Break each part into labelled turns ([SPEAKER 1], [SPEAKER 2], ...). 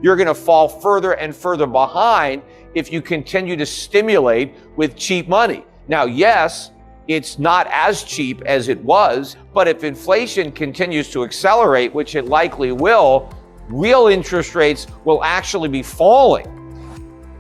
[SPEAKER 1] you're going to fall further and further behind if you continue to stimulate with cheap money. Now, yes, it's not as cheap as it was, but if inflation continues to accelerate, which it likely will, real interest rates will actually be falling.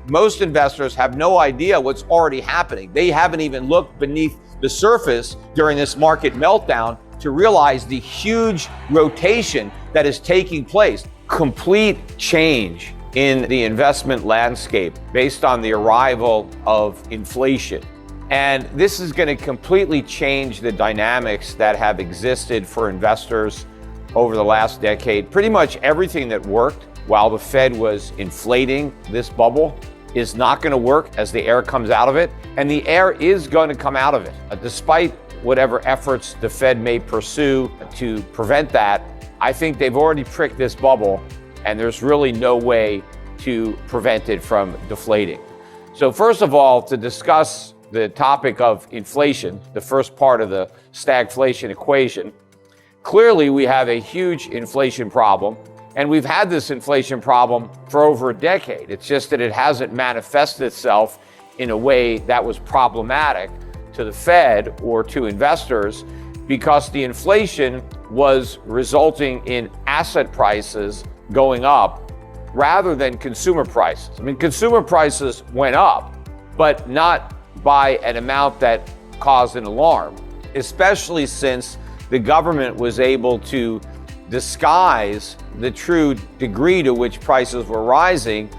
[SPEAKER 1] Most investors have no idea what's already happening. They haven't even looked beneath the surface during this market meltdown to realize the huge rotation that is taking place. Complete change in the investment landscape based on the arrival of inflation. And this is going to completely change the dynamics that have existed for investors over the last decade. Pretty much everything that worked while the Fed was inflating this bubble is not going to work as the air comes out of it. And the air is going to come out of it. Despite whatever efforts the Fed may pursue to prevent that, I think they've already pricked this bubble, and there's really no way to prevent it from deflating. So first of all, to discuss the topic of inflation, the first part of the stagflation equation, clearly we have a huge inflation problem, and we've had this inflation problem for over a decade. It's just that it hasn't manifested itself in a way that was problematic to the Fed or to investors, because the inflation was resulting in asset prices going up rather than consumer prices. I mean, consumer prices went up, but not by an amount that caused an alarm, especially since the government was able to disguise the true degree to which prices were rising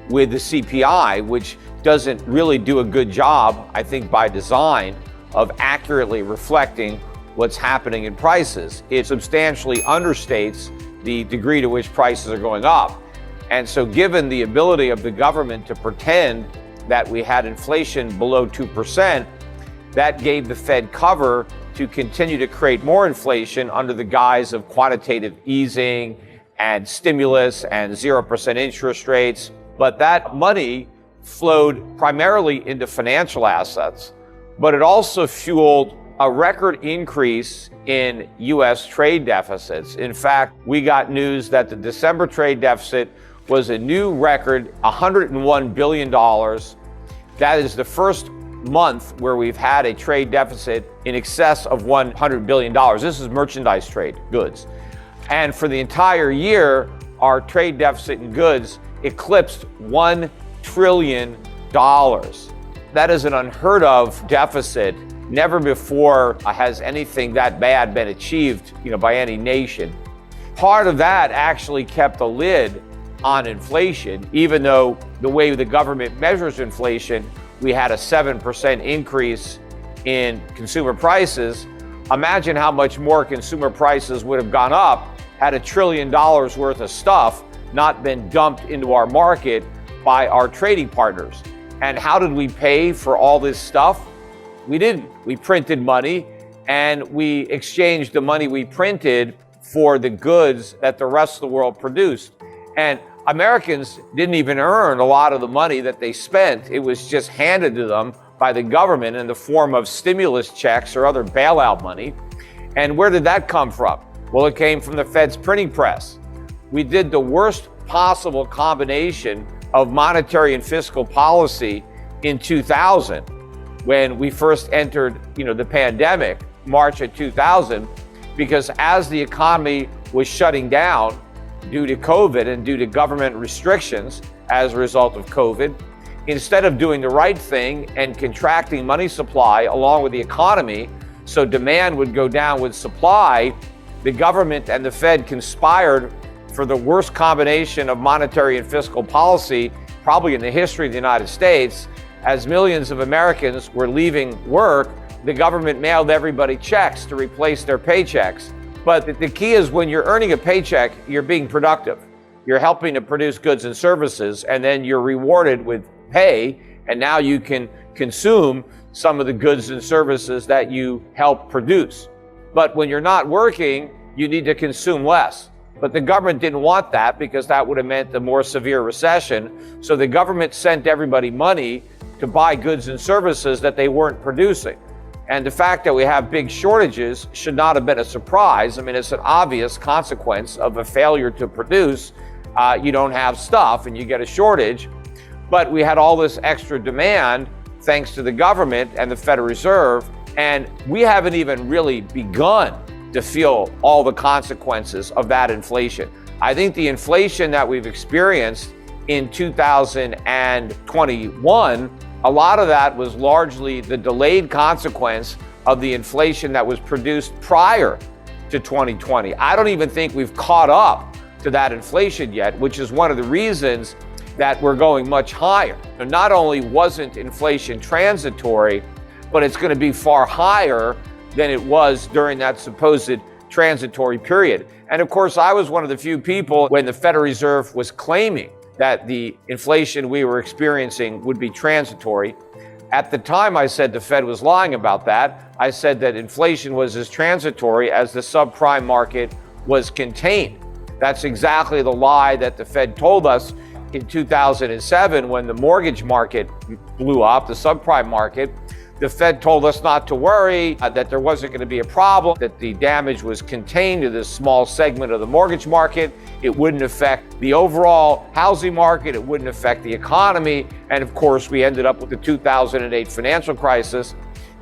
[SPEAKER 1] with the CPI, which doesn't really do a good job, I think by design, of accurately reflecting what's happening in prices. It substantially understates the degree to which prices are going up. And so given the ability of the government to pretend that we had inflation below 2%, that gave the Fed cover to continue to create more inflation under the guise of quantitative easing and stimulus and 0% interest rates. But that money flowed primarily into financial assets, but it also fueled a record increase in U.S. trade deficits. In fact, we got news that the December trade deficit was a new record, $101 billion. That is the first month where we've had a trade deficit in excess of $100 billion. This is merchandise trade, goods. And for the entire year, our trade deficit in goods eclipsed $1 trillion. That is an unheard of deficit. Never before has anything that bad been achieved, by any nation. Part of that actually kept a lid on inflation, even though the way the government measures inflation, we had a 7% increase in consumer prices. Imagine how much more consumer prices would have gone up had $1 trillion worth of stuff not been dumped into our market by our trading partners. And how did we pay for all this stuff? We didn't. We printed money, and we exchanged the money we printed for the goods that the rest of the world produced. And Americans didn't even earn a lot of the money that they spent. It was just handed to them by the government in the form of stimulus checks or other bailout money. And where did that come from? Well, it came from the Fed's printing press. We did the worst possible combination of monetary and fiscal policy in 2000, when we first entered, the pandemic, March of 2000, because as the economy was shutting down due to COVID and due to government restrictions as a result of COVID, instead of doing the right thing and contracting money supply along with the economy so demand would go down with supply, the government and the Fed conspired for the worst combination of monetary and fiscal policy probably in the history of the United States. As millions of Americans were leaving work, the government mailed everybody checks to replace their paychecks. But the key is when you're earning a paycheck, you're being productive. You're helping to produce goods and services, and then you're rewarded with pay, and now you can consume some of the goods and services that you help produce. But when you're not working, you need to consume less. But the government didn't want that, because that would have meant a more severe recession. So the government sent everybody money to buy goods and services that they weren't producing. And the fact that we have big shortages should not have been a surprise. I mean, it's an obvious consequence of a failure to produce you don't have stuff and you get a shortage. But we had all this extra demand thanks to the government and the Federal Reserve, and we haven't even really begun to feel all the consequences of that inflation. I think the inflation that we've experienced in 2021, a lot of that was largely the delayed consequence of the inflation that was produced prior to 2020. I don't even think we've caught up to that inflation yet, which is one of the reasons that we're going much higher. And not only wasn't inflation transitory, but it's going to be far higher than it was during that supposed transitory period. And of course, I was one of the few people when the Federal Reserve was claiming that the inflation we were experiencing would be transitory. At the time, I said the Fed was lying about that. I said that inflation was as transitory as the subprime market was contained. That's exactly the lie that the Fed told us in 2007 when the mortgage market blew up, the subprime market. The Fed told us not to worry, that there wasn't going to be a problem, that the damage was contained to this small segment of the mortgage market. It wouldn't affect the overall housing market. It wouldn't affect the economy. And of course, we ended up with the 2008 financial crisis.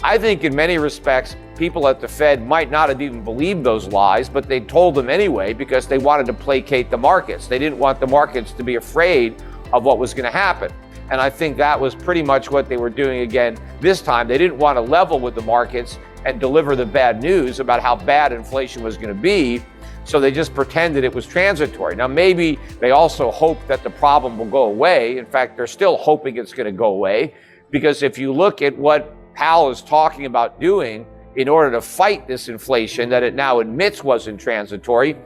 [SPEAKER 1] I think in many respects, people at the Fed might not have even believed those lies, but they told them anyway because they wanted to placate the markets. They didn't want the markets to be afraid of what was going to happen. And I think that was pretty much what they were doing again this time. They didn't want to level with the markets and deliver the bad news about how bad inflation was going to be. So they just pretended it was transitory. Now, maybe they also hope that the problem will go away. In fact, they're still hoping it's going to go away, because if you look at what Powell is talking about doing in order to fight this inflation that it now admits wasn't transitory,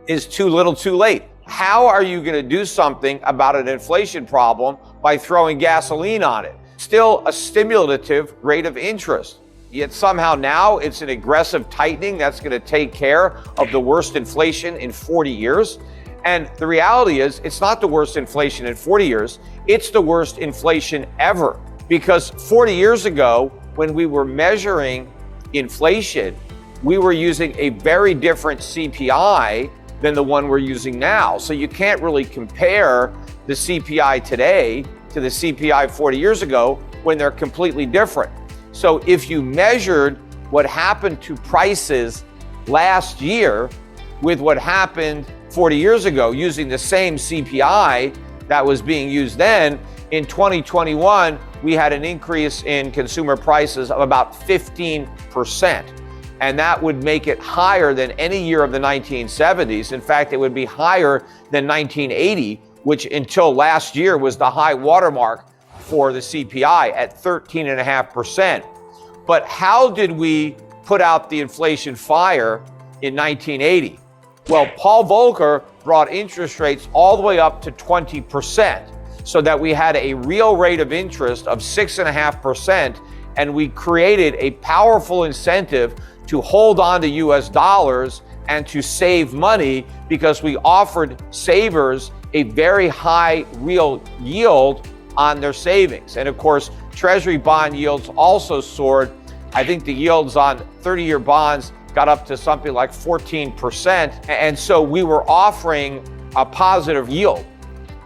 [SPEAKER 1] is too little too late. How are you going to do something about an inflation problem by throwing gasoline on it? Still a stimulative rate of interest. Yet somehow now it's an aggressive tightening that's going to take care of the worst inflation in 40 years. And the reality is, it's not the worst inflation in 40 years. It's the worst inflation ever. Because 40 years ago, when we were measuring inflation, we were using a very different CPI than the one we're using now. So you can't really compare the CPI today to the CPI 40 years ago when they're completely different. So if you measured what happened to prices last year with what happened 40 years ago using the same CPI that was being used then, in 2021, we had an increase in consumer prices of about 15%. And that would make it higher than any year of the 1970s. In fact, it would be higher than 1980, which until last year was the high watermark for the CPI at 13.5%. But how did we put out the inflation fire in 1980? Well, Paul Volcker brought interest rates all the way up to 20%, so that we had a real rate of interest of 6.5%, and we created a powerful incentive to hold on to US dollars and to save money, because we offered savers a very high real yield on their savings. And of course, Treasury bond yields also soared. I think the yields on 30-year bonds got up to something like 14%. And so we were offering a positive yield.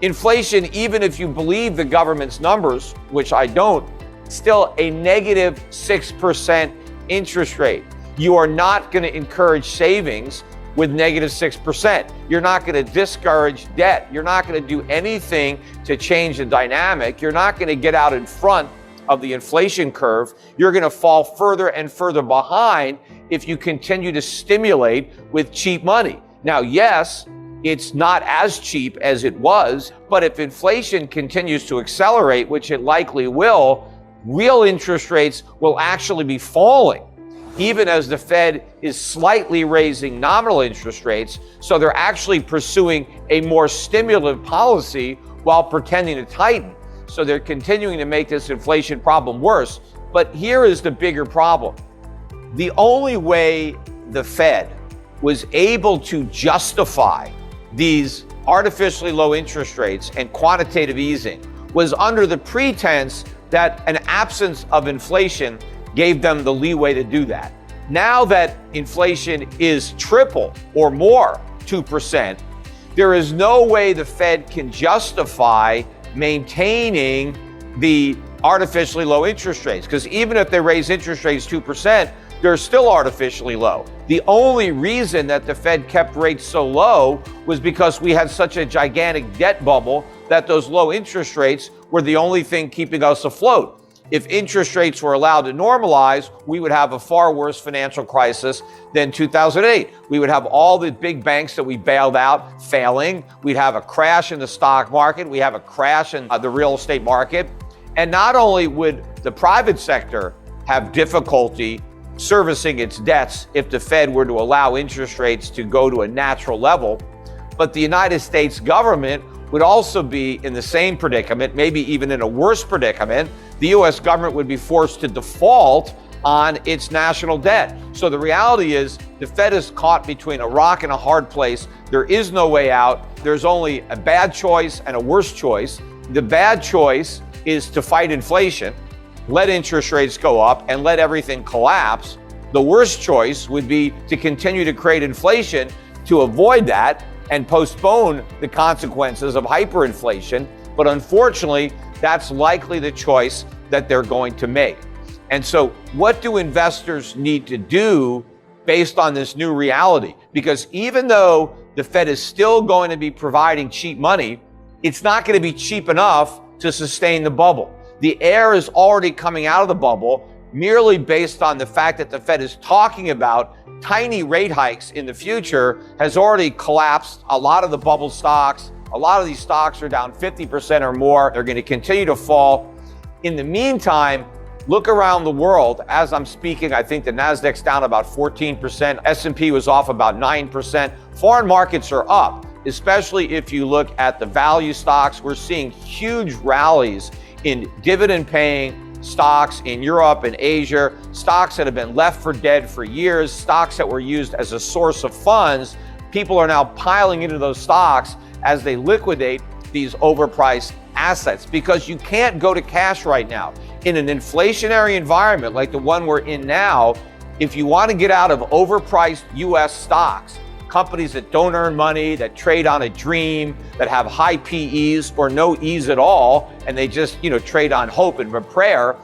[SPEAKER 1] Inflation, even if you believe the government's numbers, which I don't, still a negative 6% interest rate. You are not going to encourage savings with negative 6%. You're not going to discourage debt. You're not going to do anything to change the dynamic. You're not going to get out in front of the inflation curve. You're going to fall further and further behind if you continue to stimulate with cheap money. Now, yes, it's not as cheap as it was, but if inflation continues to accelerate, which it likely will, real interest rates will actually be falling, even as the Fed is slightly raising nominal interest rates. So they're actually pursuing a more stimulative policy while pretending to tighten. So they're continuing to make this inflation problem worse. But here is the bigger problem. The only way the Fed was able to justify these artificially low interest rates and quantitative easing was under the pretense that an absence of inflation gave them the leeway to do that. Now that inflation is triple or more, 2%, there is no way the Fed can justify maintaining the artificially low interest rates, because even if they raise interest rates 2%, they're still artificially low. The only reason that the Fed kept rates so low was because we had such a gigantic debt bubble that those low interest rates were the only thing keeping us afloat. If interest rates were allowed to normalize, we would have a far worse financial crisis than 2008. We would have all the big banks that we bailed out failing. We'd have a crash in the stock market. We have a crash in the real estate market. And not only would the private sector have difficulty servicing its debts if the Fed were to allow interest rates to go to a natural level, but the United States government would also be in the same predicament, maybe even in a worse predicament. The US government would be forced to default on its national debt. So the reality is the Fed is caught between a rock and a hard place. There is no way out. There's only a bad choice and a worse choice. The bad choice is to fight inflation, let interest rates go up, and let everything collapse. The worst choice would be to continue to create inflation to avoid that and postpone the consequences of hyperinflation. But unfortunately, that's likely the choice that they're going to make. And so what do investors need to do based on this new reality? Because even though the Fed is still going to be providing cheap money, it's not going to be cheap enough to sustain the bubble. The air is already coming out of the bubble merely based on the fact that the Fed is talking about tiny rate hikes in the future has already collapsed a lot of the bubble stocks. A lot of these stocks are down 50% or more. They're going to continue to fall. In the meantime, look around the world. As I'm speaking, I think the Nasdaq's down about 14%. S&P was off about 9%. Foreign markets are up, especially if you look at the value stocks. We're seeing huge rallies in dividend-paying stocks in Europe and Asia, stocks that have been left for dead for years, stocks that were used as a source of funds. People are now piling into those stocks as they liquidate these overpriced assets, because you can't go to cash right now. In an inflationary environment like the one we're in now, if you want to get out of overpriced US stocks, companies that don't earn money, that trade on a dream, that have high PEs or no E's at all, and they just, trade on hope and prayer,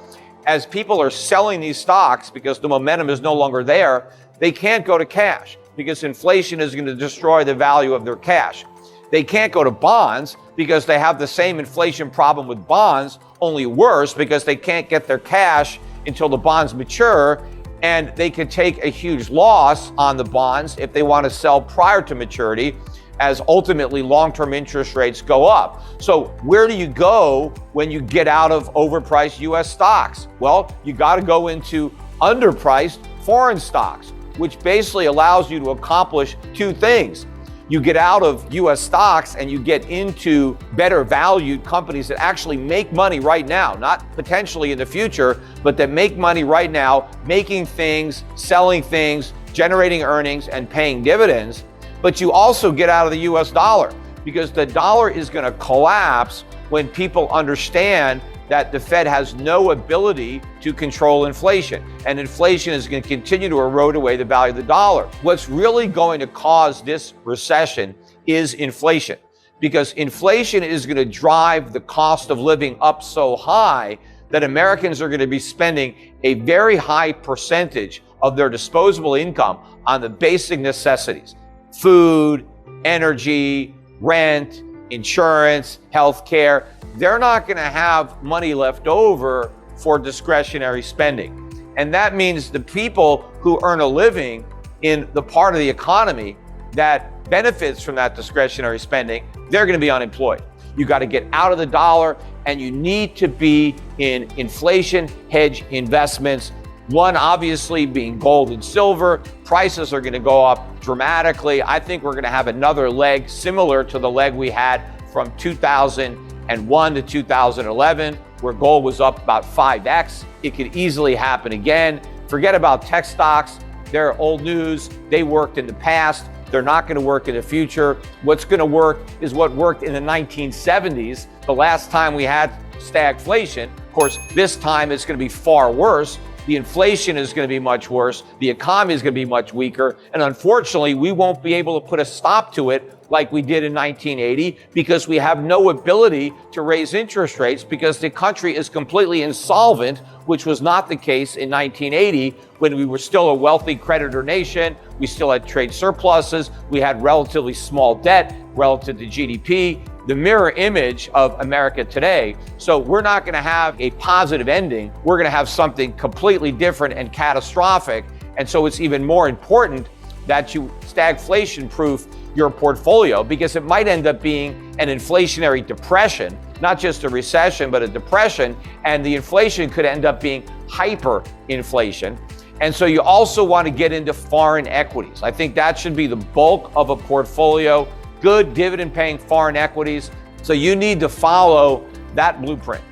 [SPEAKER 1] as people are selling these stocks because the momentum is no longer there, they can't go to cash because inflation is going to destroy the value of their cash. They can't go to bonds because they have the same inflation problem with bonds, only worse, because they can't get their cash until the bonds mature, and they could take a huge loss on the bonds if they want to sell prior to maturity, as ultimately long-term interest rates go up. So where do you go when you get out of overpriced US stocks? Well, you got to go into underpriced foreign stocks, which basically allows you to accomplish two things. You get out of US stocks and you get into better valued companies that actually make money right now, not potentially in the future, but that make money right now, making things, selling things, generating earnings, and paying dividends. But you also get out of the US dollar, because the dollar is going to collapse when people understand that the Fed has no ability to control inflation, and inflation is going to continue to erode away the value of the dollar. What's really going to cause this recession is inflation, because inflation is going to drive the cost of living up so high that Americans are going to be spending a very high percentage of their disposable income on the basic necessities: food, energy, rent, insurance, healthcare. They're not going to have money left over for discretionary spending. And that means the people who earn a living in the part of the economy that benefits from that discretionary spending, they're going to be unemployed. You got to get out of the dollar, and you need to be in inflation hedge investments. One, obviously, being gold and silver. Prices are going to go up dramatically. I think we're going to have another leg similar to the leg we had from 2001 to 2011, where gold was up about 5x. It could easily happen again. Forget about tech stocks. They're old news. They worked in the past. They're not going to work in the future. What's going to work is what worked in the 1970s, the last time we had stagflation. Of course, this time it's going to be far worse, the inflation is going to be much worse, the economy is going to be much weaker, and unfortunately, we won't be able to put a stop to it like we did in 1980 because we have no ability to raise interest rates because the country is completely insolvent, which was not the case in 1980 when we were still a wealthy creditor nation. We still had trade surpluses. We had relatively small debt relative to GDP, the mirror image of America today. So we're not going to have a positive ending. We're going to have something completely different and catastrophic. And so it's even more important that you stagflation-proof your portfolio because it might end up being an inflationary depression, not just a recession, but a depression. And the inflation could end up being hyperinflation. And so you also want to get into foreign equities. I think that should be the bulk of a portfolio, good dividend paying foreign equities. So you need to follow that blueprint.